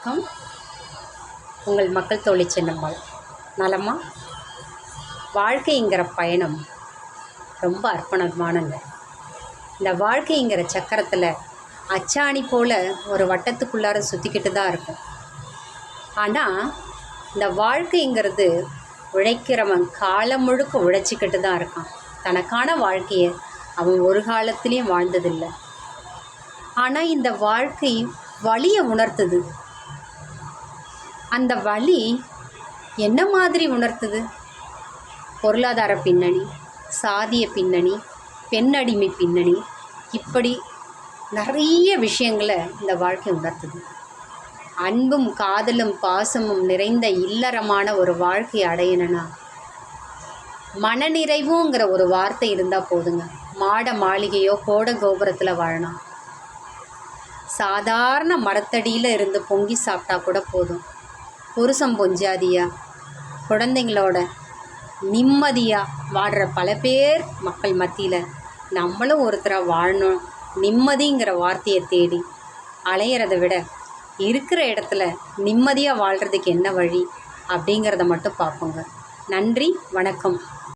வணக்கம். உங்கள் மக்கள் தோழி சின்னம்மாள். நலமா? வாழ்க்கைங்கிற பயணம் ரொம்ப அர்ப்பணமானங்க. இந்த வாழ்க்கைங்கிற சக்கரத்தில் அச்சாணி போல் ஒரு வட்டத்துக்குள்ளார சுற்றிக்கிட்டு தான் இருக்கும். ஆனால் இந்த வாழ்க்கைங்கிறது உழைக்கிறவன் காலம் முழுக்க உழைச்சிக்கிட்டு தான் இருக்கான். தனக்கான வாழ்க்கையை அவன் ஒரு காலத்துலேயும் வாழ்ந்ததில்லை. ஆனால் இந்த வாழ்க்கை வலியை உணர்த்துது. அந்த வலி என்ன மாதிரி உணர்த்துது? பொருளாதார பின்னணி, சாதிய பின்னணி, பெண்ணடிமை பின்னணி, இப்படி நிறைய விஷயங்களை இந்த வாழ்க்கை உணர்த்துது. அன்பும் காதலும் பாசமும் நிறைந்த இல்லறமான ஒரு வாழ்க்கை அடையணும்னா மனநிறைவுங்கிற ஒரு வார்த்தை இருந்தால் போதுங்க. மாட மாளிகையோ கோட கோபுரத்தில் வாழணும். சாதாரண மரத்தடியில் இருந்து பொங்கி சாப்பிட்டா கூட போதும். புருஷம் பொஞ்சாதியா குழந்தைங்களோட நிம்மதியாக வாழ்கிற பல பேர் மக்கள் மத்தியில் நம்மளும் ஒருத்தராக வாழணும். நிம்மதிங்கிற வார்த்தையை தேடி அலையிறதை விட இருக்கிற இடத்துல நிம்மதியாக வாழ்கிறதுக்கு என்ன வழி அப்படிங்கிறத மட்டும் பார்ப்போங்க. நன்றி, வணக்கம்.